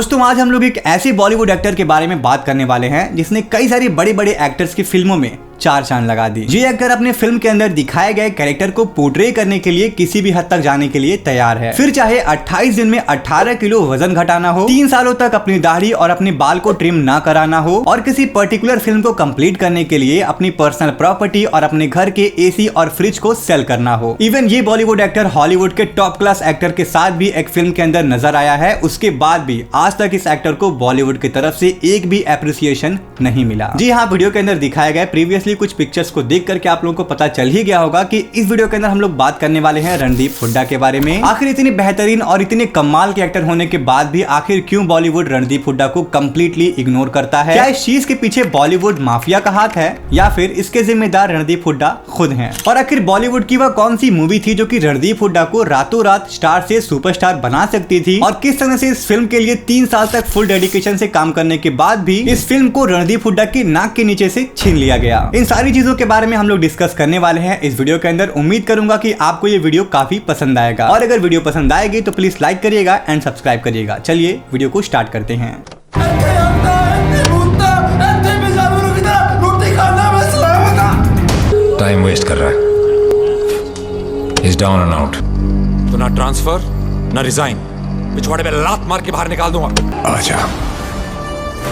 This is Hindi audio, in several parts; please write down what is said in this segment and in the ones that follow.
दोस्तों आज हम लोग एक ऐसे बॉलीवुड एक्टर के बारे में बात करने वाले हैं जिसने कई सारी बड़े बड़े एक्टर्स की फिल्मों में चार चांद लगा दी। ये एक्टर अपने फिल्म के अंदर दिखाए गए कैरेक्टर को पोर्ट्रे करने के लिए किसी भी हद तक जाने के लिए तैयार है। फिर चाहे 28 दिन में 18 किलो वजन घटाना हो, 3 सालों तक अपनी दाढ़ी और अपने बाल को ट्रिम ना कराना हो और किसी पर्टिकुलर फिल्म को कंप्लीट करने के लिए अपनी पर्सनल प्रॉपर्टी और अपने घर के एसी और फ्रिज को सेल करना हो। इवन ये बॉलीवुड एक्टर हॉलीवुड के टॉप क्लास एक्टर के साथ भी एक फिल्म के अंदर नजर आया है। उसके बाद भी आज तक इस एक्टर को बॉलीवुड की तरफ से एक भी एप्रिसिएशन नहीं मिला। जी हाँ, वीडियो के अंदर दिखाए गए प्रीवियसली कुछ पिक्चर्स को देख करके आप लोगों को पता चल ही गया होगा कि इस वीडियो के अंदर हम लोग बात करने वाले हैं रणदीप हुड्डा के बारे में। आखिर इतनी बेहतरीन और इतने कमाल के एक्टर होने के बाद भी आखिर क्यों बॉलीवुड रणदीप हुड्डा को कंप्लीटली इग्नोर करता है? क्या इस चीज के पीछे बॉलीवुड माफिया का हाथ है या फिर इसके जिम्मेदार रणदीप हुड्डा खुद हैं? और आखिर बॉलीवुड की वह कौन सी मूवी थी जो कि रणदीप हुड्डा को रातों रात स्टार से सुपरस्टार बना सकती थी और किस तरह से इस फिल्म के लिए 3 साल तक फुल डेडिकेशन से काम करने के बाद भी इस फिल्म को रणदीप हुड्डा की नाक के नीचे से छीन लिया गया। इन सारी चीजों के बारे में हम लोग डिस्कस करने वाले हैं इस वीडियो के अंदर। उम्मीद करूंगा कि आपको ये वीडियो काफी पसंद आएगा और अगर वीडियो पसंद आएगी तो प्लीज लाइक करिएगा एंड सब्सक्राइब करिएगा। चलिए वीडियो को स्टार्ट करते हैं। टाइम वेस्ट कर रहा है। He's down and out. तो ना ट्रांसफर ना रिजाइन, पिछवाड़े में लात मार के बाहर निकाल दूंगा। आजा,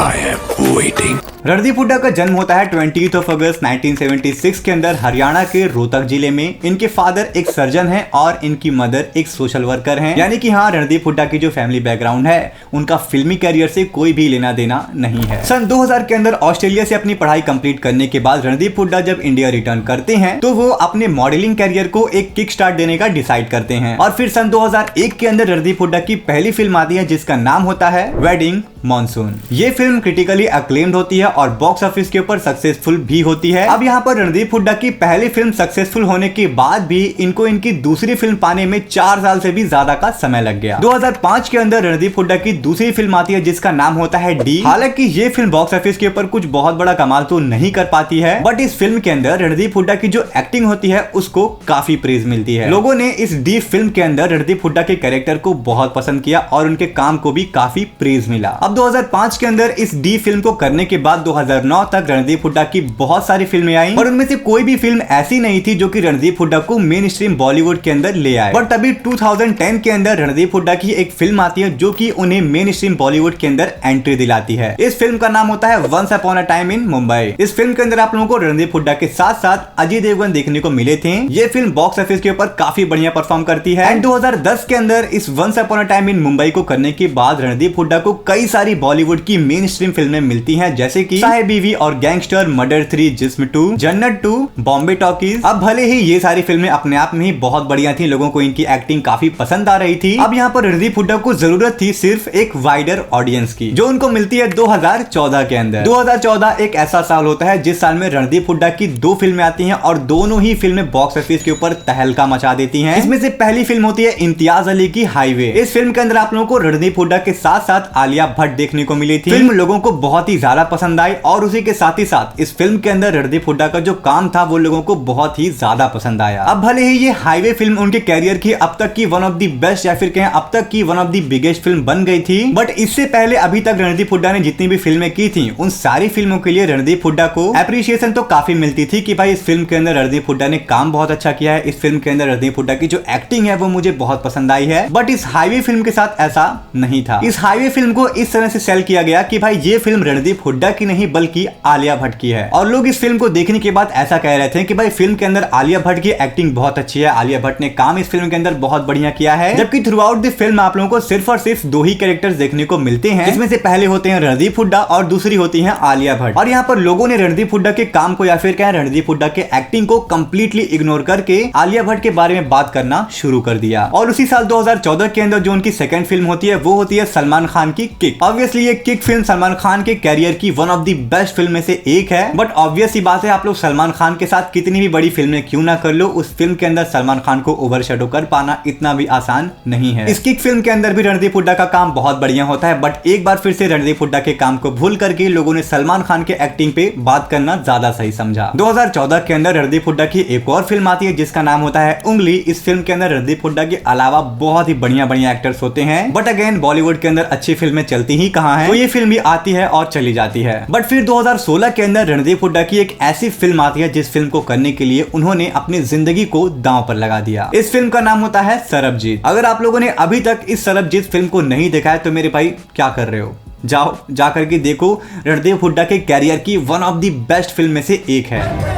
I am waiting. Randeep Hooda का जन्म होता है 20 अगस्त 1976 के अंदर हरियाणा के रोहतक जिले में। इनके फादर एक सर्जन हैं और इनकी मदर एक सोशल वर्कर हैं। यानी कि हाँ, रणदीप हुड्डा की जो फैमिली बैकग्राउंड है उनका फिल्मी करियर से कोई भी लेना देना नहीं है। सन 2000 के अंदर ऑस्ट्रेलिया से अपनी पढ़ाई कंप्लीट करने के बाद रणदीप हुड्डा जब इंडिया रिटर्न करते हैं तो वो अपने मॉडलिंग करियर को एक किक स्टार्ट देने का डिसाइड करते हैं और फिर सन 2001 के अंदर रणदीप हुड्डा की पहली फिल्म आती है जिसका नाम होता है वेडिंग मॉनसून। ये फिल्म क्रिटिकली अक्लेम्ड होती है और बॉक्स ऑफिस के ऊपर सक्सेसफुल भी होती है। अब यहाँ पर रणदीप हुड्डा की पहली फिल्म सक्सेसफुल होने के बाद भी इनको इनकी दूसरी फिल्म पाने में 4 साल से भी ज्यादा का समय लग गया। 2005 के अंदर रणदीप हुड्डा की दूसरी फिल्म आती है जिसका नाम होता है डी। हालांकि ये फिल्म बॉक्स ऑफिस के ऊपर कुछ बहुत बड़ा कमाल तो नहीं कर पाती है, बट इस फिल्म के अंदर रणदीप हुड्डा की जो एक्टिंग होती है उसको काफी प्रेज मिलती है। लोगों ने इस डी फिल्म के अंदर रणदीप हुड्डा के कैरेक्टर को बहुत पसंद किया और उनके काम को भी काफी प्रेज मिला। अब 2005 के अंदर इस डी फिल्म को करने के बाद 2009 तक रणदीप हुड्डा की बहुत सारी फिल्में आई और उनमें से कोई भी फिल्म ऐसी नहीं थी जो कि रणदीप हुड्डा को मेन स्ट्रीम बॉलीवुड के अंदर ले आए। बट तभी 2010 के अंदर रणदीप हुड्डा की एक फिल्म आती है जो कि उन्हें मेन स्ट्रीम बॉलीवुड के अंदर एंट्री दिलाती है। इस फिल्म का नाम होता है once upon a time in Mumbai. इस फिल्म के अंदर आप लोगों को रणदीप हुड्डा के साथ साथ अजय देवगन देखने को मिले थे। ये फिल्म बॉक्स ऑफिस के ऊपर काफी बढ़िया परफॉर्म करती है एंड 2010 के अंदर इस once upon a time in Mumbai को करने के बाद रणदीप हुड्डा को कई सारी बॉलीवुड की मेन स्ट्रीम फिल्में मिलती हैं जैसे कि साहेब बीवी और गैंगस्टर, मर्डर 3, जिस्म 2, जन्नत 2, बॉम्बे टॉकीज। अब भले ही ये सारी फिल्में अपने आप में ही बहुत बढ़िया थी, लोगों को इनकी एक्टिंग काफी पसंद आ रही थी। अब यहाँ पर रणदीप हुड्डा को जरूरत थी सिर्फ एक वाइडर ऑडियंस की जो उनको मिलती है 2014 के अंदर। 2014 एक ऐसा साल होता है जिस साल में रणदीप हुड्डा की 2 फिल्में आती हैं और दोनों ही फिल्में बॉक्स ऑफिस के ऊपर तहलका मचा देती हैं। इसमें से पहली फिल्म होती है इम्तियाज अली की हाईवे। इस फिल्म के अंदर आप लोगों को रणदीप हुड्डा के साथ साथ आलिया भट्ट देखने को मिली थी। फिल्म लोगों को बहुत ही ज्यादा पसंद आई और उसी के साथ ही साथ इस फिल्म के अंदर रणदीप हुड्डा का जो काम था वो लोगों को बहुत ही ज्यादा पसंद आया। अब भले ही ये हाईवे फिल्म उनके कैरियर की अब तक की वन ऑफ द बेस्ट या फिर कहें अब तक की one of the biggest film बन गई थी, बट इससे पहले अभी तक रणदीप हुड्डा ने जितनी भी फिल्में की थी उन सारी फिल्मों के लिए रणदीप हुड्डा को एप्रिसिएशन तो काफी मिलती थी कि भाई इस फिल्म के अंदर रणदीप हुड्डा ने काम बहुत अच्छा किया है, इस फिल्म के अंदर रणदीप हुड्डा की जो एक्टिंग है वो मुझे बहुत पसंद आई है। बट इस हाईवे फिल्म के साथ ऐसा नहीं था। इस हाईवे फिल्म को इस तरह से सेल किया गया कि भाई ये फिल्म रणदीप हुड्डा की नहीं बल्कि आलिया भट्ट की है और लोग इस फिल्म को देखने के बाद ऐसा कह रहे थे कि भाई फिल्म के अंदर आलिया भट्ट की एक्टिंग बहुत अच्छी है, आलिया भट्ट ने काम इस फिल्म के अंदर बहुत बढ़िया किया है। जबकि थ्रू आउट द फिल्म आप लोगों को सिर्फ और सिर्फ 2 ही कैरेक्टर्स देखने को मिलते हैं, जिसमें से पहले होते हैं रणदीप हुड्डा और दूसरी होती है आलिया भट्ट। और यहाँ पर लोगों ने रणदीप हुड्डा के काम को या फिर क्या रणदीप हुड्डा के एक्टिंग को कंप्लीटली इग्नोर करके आलिया भट्ट के बारे में बात करना शुरू कर दिया। और उसी साल 2014 के अंदर जो उनकी सेकंड फिल्म होती है वो होती है सलमान खान की किक। ऑब्वियसली ये किक फिल्म सलमान खान के कैरियर की one of of the best film में से एक है। बट ऑब्वियस ही बात है, आप लोग सलमान खान के साथ कितनी भी बड़ी फिल्में क्यों ना कर लो, उस फिल्म के अंदर सलमान खान को ओवरशैडो कर पाना इतना भी आसान नहीं है। इस किक फिल्म के अंदर भी रणदीप हुड्डा का काम बहुत बढ़िया होता है, बट एक बार फिर से रणदीप हुड्डा के काम को भूल करके लोगों ने सलमान खान के एक्टिंग पे बात करना ज्यादा सही समझा। 2014 के अंदर रणदीप हुड्डा की एक और फिल्म आती है जिसका नाम होता है उंगली। इस फिल्म के अंदर रणदीप हुड्डा के अलावा बहुत ही बढ़िया बढ़िया एक्टर्स होते हैं, बट अगेन बॉलीवुड के अंदर अच्छी फिल्में चलती ही कहाँ है, तो ये फिल्म भी आती है और चली जाती है। बट फिर 2016 के अंदर रणदीप हुड्डा की एक ऐसी फिल्म आती है जिस फिल्म को करने के लिए उन्होंने अपनी जिंदगी को दांव पर लगा दिया। इस फिल्म का नाम होता है सरबजीत। अगर आप लोगों ने अभी तक इस सरबजीत फिल्म को नहीं देखा है तो मेरे भाई क्या कर रहे हो, जाओ जा करके देखो। रणदीप हुड्डा के कैरियर की one of the best film में से एक है।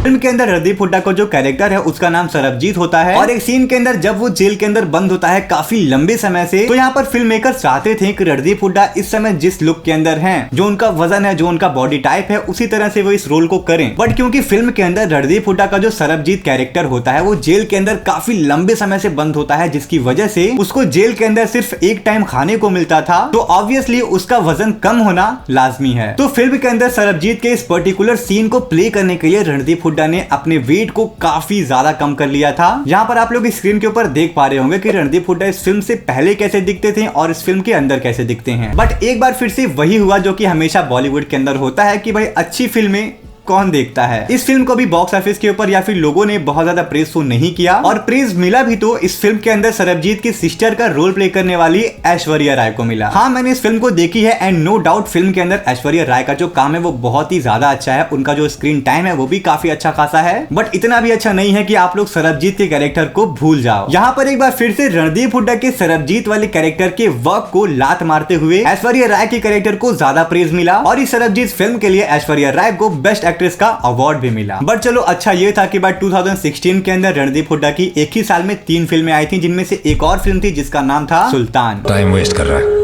फिल्म के अंदर रणदीप हुड्डा का जो कैरेक्टर है उसका नाम सरबजीत होता है, और एक सीन के अंदर जब वो जेल के अंदर बंद होता है काफी लंबे समय से, तो यहाँ पर फिल्म मेकर चाहते थे कि रणदीप हुड्डा इस समय जिस लुक के अंदर हैं, जो उनका वजन है, जो उनका बॉडी टाइप है, उसी तरह से वो इस रोल को करें। बट क्योंकि फिल्म के अंदर रणदीप हुड्डा का जो सरबजीत कैरेक्टर होता है वो जेल के अंदर काफी लंबे समय से बंद होता है, जिसकी वजह से उसको जेल के अंदर सिर्फ एक टाइम खाने को मिलता था, तो ऑब्वियसली उसका वजन कम होना लाजमी है। तो फिल्म के अंदर सरबजीत के इस पर्टिकुलर सीन को प्ले करने के लिए रणदीप हुड्डा ने अपने वेट को काफी ज्यादा कम कर लिया था। यहाँ पर आप लोग स्क्रीन के ऊपर देख पा रहे होंगे कि रणदीप हुड्डा इस फिल्म से पहले कैसे दिखते थे और इस फिल्म के अंदर कैसे दिखते हैं। बट एक बार फिर से वही हुआ जो कि हमेशा बॉलीवुड के अंदर होता है कि भाई अच्छी फिल्में कौन देखता है। इस फिल्म को भी बॉक्स ऑफिस के ऊपर या फिर लोगों ने बहुत ज्यादा प्रेज तो नहीं किया, और प्रेज मिला भी तो इस फिल्म के अंदर सरबजीत की सिस्टर का रोल प्ले करने वाली ऐश्वर्या राय को मिला। हाँ, मैंने इस फिल्म को देखी है एंड नो डाउट फिल्म के अंदर ऐश्वर्या राय का जो काम है वो बहुत ही ज्यादा अच्छा है, उनका जो स्क्रीन टाइम है वो भी काफी अच्छा खासा है, बट इतना भी अच्छा नहीं है कि आप लोग सरबजीत के कैरेक्टर को भूल जाओ। यहाँ पर एक बार फिर से रणदीप हुड्डा के सरबजीत वाले कैरेक्टर के वर्क को लात मारते हुए ऐश्वर्या राय के कैरेक्टर को ज्यादा प्रेज मिला, और इस सरबजीत फिल्म के लिए ऐश्वर्या राय को बेस्ट एक्ट्रेस का अवार्ड भी मिला। बट चलो अच्छा ये था कि बात 2016 के अंदर रणदीप हुड्डा की एक ही साल में 3 फिल्में आई थी, जिनमें से एक और फिल्म थी जिसका नाम था सुल्तान। टाइम वेस्ट कर रहा है।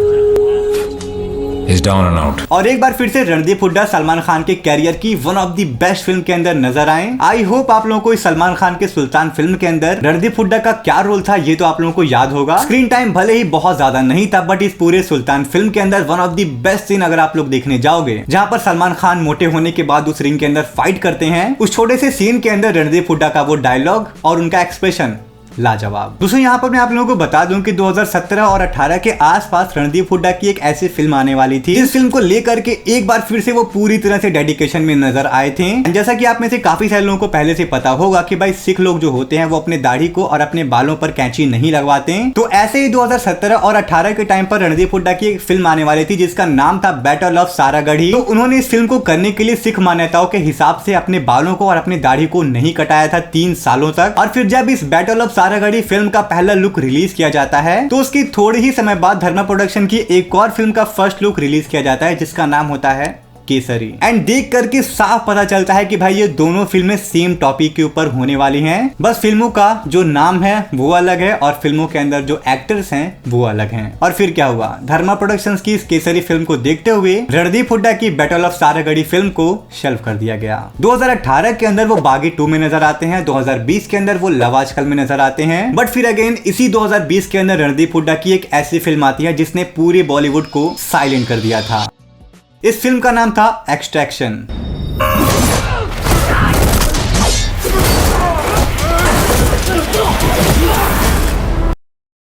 He's down and out. और एक बार फिर से रणदीप हुड्डा सलमान खान के कैरियर की one of the best film के अंदर नजर आए। आई होप आप लोगों को इस सलमान खान के सुल्तान फिल्म के अंदर रणदीप हुड्डा का क्या रोल था ये तो आप लोगों को याद होगा। स्क्रीन टाइम भले ही बहुत ज्यादा नहीं था, बट इस पूरे सुल्तान फिल्म के अंदर one of the best scene अगर आप लोग देखने जाओगे, जहां पर सलमान खान मोटे होने के बाद उस रिंग के अंदर फाइट करते हैं, उस छोटे से सीन के अंदर रणदीप हुड्डा का वो डायलॉग और उनका एक्सप्रेशन लाजवाब। दोस्तों यहाँ पर मैं आप लोगों को बता दूं कि 2017 और 18 के आसपास रणदीप हुड्डा की एक ऐसी फिल्म आने वाली थी। इस फिल्म को लेकर के एक बार फिर से वो पूरी तरह से डेडिकेशन में नजर आए थे। जैसा कि आप में से काफी सारे लोगों को पहले से पता होगा कि भाई सिख लोग जो होते हैं वो अपने दाढ़ी को और अपने बालों पर कैंची नहीं लगवाते। तो ऐसे ही 2017 और 18 के टाइम पर रणदीप हुड्डा की एक फिल्म आने वाली थी जिसका नाम था बैटल ऑफ सारागढ़ी। तो उन्होंने इस फिल्म को करने के लिए सिख मान्यताओं के हिसाब से अपने बालों को और अपने दाढ़ी को नहीं कटाया था 3 सालों तक। और फिर जब इस बैटल ऑफ सारागढ़ी फिल्म का पहला लुक रिलीज किया जाता है, तो उसकी थोड़ी ही समय बाद धर्मा प्रोडक्शन की एक और फिल्म का फर्स्ट लुक रिलीज किया जाता है जिसका नाम होता है केसरी। एंड देख करके साफ पता चलता है कि भाई ये दोनों फिल्में सेम टॉपिक के ऊपर होने वाली हैं, बस फिल्मों का जो नाम है वो अलग है और फिल्मों के अंदर जो एक्टर्स हैं वो अलग हैं। और फिर क्या हुआ, धर्मा प्रोडक्शंस की इस केसरी फिल्म को देखते हुए रणदीप हुड्डा की बैटल ऑफ सारागढ़ी फिल्म को शेल्फ कर दिया गया। 2018 के अंदर वो बागी 2 में नजर आते हैं, 2020 के अंदर वो लव आजकल में नजर आते हैं, बट फिर अगेन इसी 2020 के अंदर रणदीप हुड्डा की एक ऐसी फिल्म आती है जिसने पूरे बॉलीवुड को साइलेंट कर दिया था। इस फिल्म का नाम था एक्सट्रैक्शन।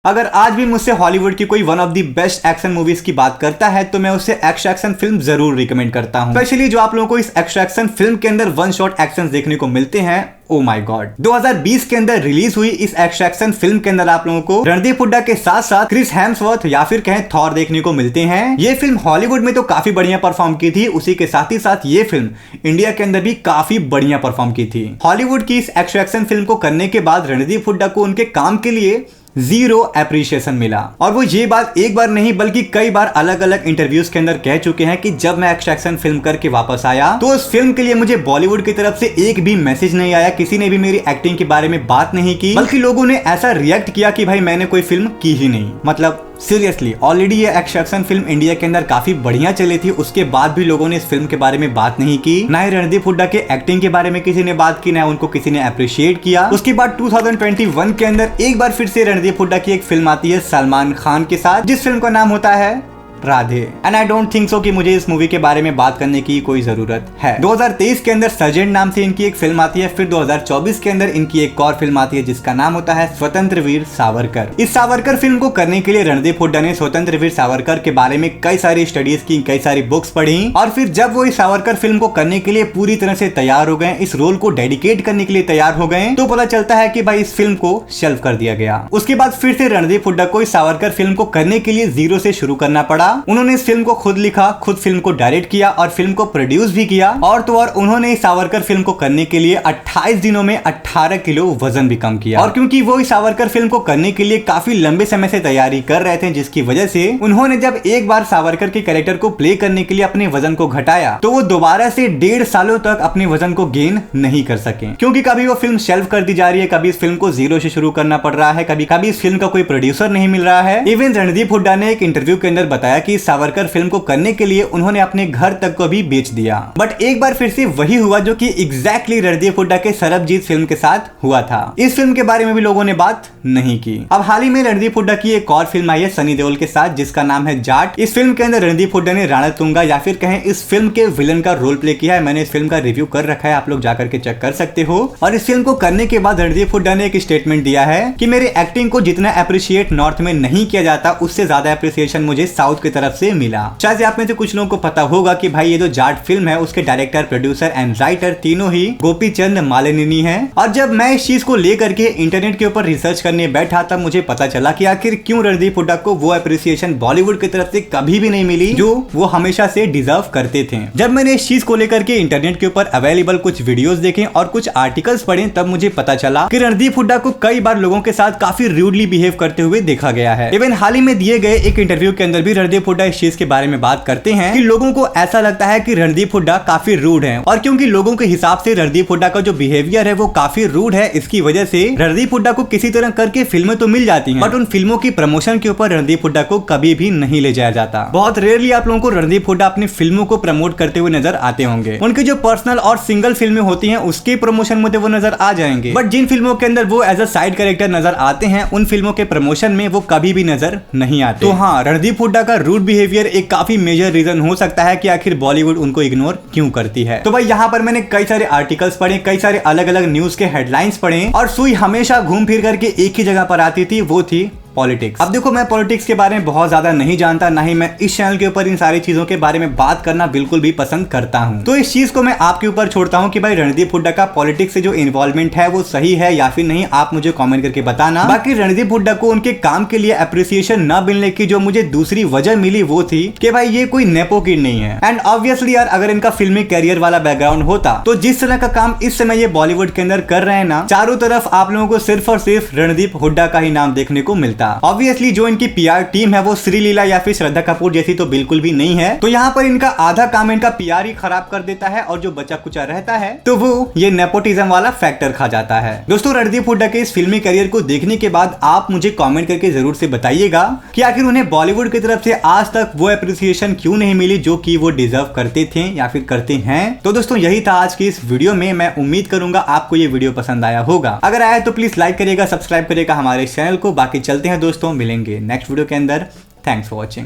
अगर आज भी मुझसे हॉलीवुड की कोई one of the best action movies की बात करता है तो मैं उसे एक्सट्रैक्शन फिल्म जरूर रिकमेंड करता हूं। स्पेशली जो आप लोगों को इस एक्सट्रैक्शन फिल्म के अंदर वन शॉट एक्शन देखने को मिलते हैं, ओ माय गॉड। 2020 के अंदर रिलीज हुई इस एक्सट्रैक्शन फिल्म के अंदर आप लोगों को रणदीप हुड्डा के साथ साथ क्रिस हेम्सवर्थ या फिर कहें थॉर देखने को मिलते हैं। ये फिल्म हॉलीवुड में तो काफी बढ़िया परफॉर्म की थी, उसी के साथ ही साथ ये फिल्म इंडिया के अंदर भी काफी बढ़िया परफॉर्म की थी। हॉलीवुड की इस एक्सट्रैक्शन फिल्म को करने के बाद रणदीप हुड्डा को उनके काम के लिए 0 एप्रिशिएशन मिला, और वो ये बात एक बार नहीं बल्कि कई बार अलग अलग इंटरव्यूज के अंदर कह चुके हैं कि जब मैं एक्सट्रैक्शन फिल्म करके वापस आया तो उस फिल्म के लिए मुझे बॉलीवुड की तरफ से एक भी मैसेज नहीं आया, किसी ने भी मेरी एक्टिंग के बारे में बात नहीं की, बल्कि लोगों ने ऐसा रिएक्ट किया कि भाई मैंने कोई फिल्म की ही नहीं। मतलब सीरियसली ऑलरेडी ये एक्शन फिल्म इंडिया के अंदर काफी बढ़िया चली थी, उसके बाद भी लोगों ने इस फिल्म के बारे में बात नहीं की, ना ही रणदीप हुड्डा के एक्टिंग के बारे में किसी ने बात की, ना उनको किसी ने अप्रिशिएट किया। उसके बाद 2021 के अंदर एक बार फिर से रणदीप हुड्डा की एक फिल्म आती है सलमान खान के साथ, जिस फिल्म का नाम होता है Radhe. And I don't think so कि मुझे इस मूवी के बारे में बात करने की कोई जरूरत है। 2023 के अंदर सर्जेंट नाम से इनकी एक फिल्म आती है, फिर 2024 के अंदर इनकी एक और फिल्म आती है जिसका नाम होता है स्वतंत्र वीर सावरकर। इस सावरकर फिल्म को करने के लिए रणदीप हुड्डा ने स्वतंत्र वीर सावरकर के बारे में कई सारी स्टडीज की, कई सारी बुक्स पढ़ी, और फिर जब वो इस सावरकर फिल्म को करने के लिए पूरी तरह से तैयार हो गए, इस रोल को डेडिकेट करने के लिए तैयार हो गए, तो पता चलता है कि भाई इस फिल्म को शेल्फ कर दिया गया। उसके बाद फिर से रणदीप हुड्डा को इस सावरकर फिल्म को करने के लिए जीरो से शुरू करना पड़ा। उन्होंने इस फिल्म को खुद लिखा, खुद फिल्म को डायरेक्ट किया और फिल्म को प्रोड्यूस भी किया, और तो और उन्होंने इस सावरकर फिल्म को करने के लिए 28 दिनों में 18 किलो वजन भी कम किया। और क्योंकि वो इस सावरकर फिल्म को करने के लिए काफी लंबे समय से तैयारी कर रहे थे, जिसकी वजह से उन्होंने जब एक बार सावरकर के कैरेक्टर को प्ले करने के लिए अपने वजन को घटाया, तो वो दोबारा से 1.5 सालों तक अपने वजन को गेन नहीं कर सके, क्योंकि कभी वो फिल्म शेल्फ कर दी जा रही है, कभी इस फिल्म को जीरो से शुरू करना पड़ रहा है, कभी कभी इस फिल्म का कोई प्रोड्यूसर नहीं मिल रहा है। इवन रणदीप हुड्डा ने एक इंटरव्यू के अंदर बताया कि सावरकर फिल्म को करने के लिए उन्होंने अपने घर तक को भी बेच दिया। बट एक बार फिर से वही हुआ जो कि एग्जैक्टली रणदीप हुड्डा के सरबजीत फिल्म के साथ हुआ था। इस फिल्म के बारे में भी लोगों ने बात नहीं की। अब हाल ही में रणदीप हुड्डा की एक और फिल्म आई है सनी देओल के साथ, जिसका नाम है जाट। इस फिल्म के अंदर रणदीप हुड्डा ने राणा तुंगा या फिर कहें इस फिल्म के विलन का रोल प्ले किया है। मैंने इस फिल्म का रिव्यू कर रखा है, आप लोग जाकर के चेक कर सकते हो। और इस फिल्म को करने के बाद रणदीप हुड्डा ने एक स्टेटमेंट दिया है कि मेरे एक्टिंग को जितना अप्रिशिएट नॉर्थ में नहीं किया जाता, उससे ज्यादा अप्रिसिएशन मुझे साउथ की तरफ से मिला। शायद आप में से कुछ लोगों को पता होगा कि भाई ये जो जाट फिल्म है उसके डायरेक्टर, प्रोड्यूसर एंड राइटर तीनों ही गोपीचंद मालिनी हैं। और जब मैं इस चीज को लेकर के इंटरनेट के ऊपर रिसर्च करने बैठा, तब मुझे पता चला कि आखिर क्यों रणदीप हुड्डा को वो अप्रिसिएशन बॉलीवुड की तरफ से कभी भी नहीं मिली जो वो हमेशा से डिजर्व करते थे। जब मैंने इस चीज को लेकर के इंटरनेट के ऊपर अवेलेबल कुछ वीडियोस देखे और कुछ आर्टिकल्स पढ़े, तब मुझे पता चला कि रणदीप हुड्डा को कई बार लोगों के साथ काफी रूडली बिहेव करते हुए देखा गया है। इवन हाल ही में दिए गए एक इंटरव्यू के अंदर भी रणदीप हुड्डा इस चीज के बारे में बात करते हैं कि लोगों को ऐसा लगता है कि रणदीप हुड्डा काफी रूड है, और क्योंकि लोगों के हिसाब से रणदीप हुड्डा का जो बिहेवियर है वो काफी रूड है, इसकी वजह से रणदीप हुड्डा को किसी तरह करके फिल्में तो मिल जाती हैं, बट उन फिल्मों की प्रमोशन के ऊपर रणदीप हुड्डा को कभी भी नहीं ले जाया जाता। बहुत रेयरली आप लोगों को रणदीप हुड्डा अपनी फिल्मों को प्रमोट करते हुए नजर आते होंगे। उनकी जो पर्सनल और सिंगल फिल्में होती हैं उसके प्रमोशन में वो नजर आ जाएंगे, बट जिन फिल्मों के अंदर वो एज अ साइड कैरेक्टर नजर आते हैं, उन फिल्मों के प्रमोशन में वो कभी भी नजर नहीं आते। तो हाँ, रणदीप हुड्डा का रूड बिहेवियर एक काफी मेजर रीजन हो सकता है कि आखिर बॉलीवुड उनको इग्नोर क्यों करती है। तो भाई यहाँ पर मैंने कई सारे आर्टिकल्स पढ़े, कई सारे अलग अलग न्यूज के हेडलाइंस पढ़े, और सुई हमेशा घूम फिर करके एक ही जगह पर आती थी, वो थी पॉलिटिक्स। अब देखो, मैं पॉलिटिक्स के बारे में बहुत ज्यादा नहीं जानता, ना ही मैं इस चैनल के ऊपर इन सारी चीजों के बारे में बात करना बिल्कुल भी पसंद करता हूं। तो इस चीज को मैं आपके ऊपर छोड़ता हूं कि भाई रणदीप हुड्डा का पॉलिटिक्स से जो इन्वॉल्वमेंट है वो सही है या फिर नहीं, आप मुझे कमेंट करके बताना। बाकी रणदीप हुड्डा को उनके काम के लिए अप्रिसिएशन न मिलने की जो मुझे दूसरी वजह मिली वो थी कि भाई ये कोई नेपो किड नहीं है। एंड ऑब्वियसली यार, अगर इनका फिल्मी कैरियर वाला बैकग्राउंड होता तो जिस तरह का काम इस समय ये बॉलीवुड के अंदर कर रहे हैं ना, चारों तरफ आप लोगों को सिर्फ और सिर्फ रणदीप हुड्डा का ही नाम देखने को मिलता। ऑब्वियसली जो इनकी पीआर टीम है वो श्रीलीला या फिर श्रद्धा कपूर जैसी तो बिल्कुल भी नहीं है, तो यहाँ पर इनका आधा काम इनका पीआर ही खराब कर देता है, और जो बचा कुचा रहता है तो वो ये नेपोटिज्म वाला फैक्टर खा जाता है। दोस्तों, रणदीप हुड्डा के इस फिल्मी करियर को देखने के बाद आप मुझे कमेंट करके जरूर से बताइएगा कि आखिर उन्हें बॉलीवुड की तरफ से आज तक वो अप्रिसिएशन क्यों नहीं मिली जो कि वो डिजर्व करते थे या फिर करते हैं। तो दोस्तों, यही था आज की इस वीडियो में। मैं उम्मीद करूंगा आपको ये वीडियो पसंद आया होगा। अगर आया तो प्लीज लाइक करिएगा, सब्सक्राइब करिएगा हमारे चैनल को। बाकी चलते हैं दोस्तों, मिलेंगे नेक्स्ट वीडियो के अंदर। Thanks for watching.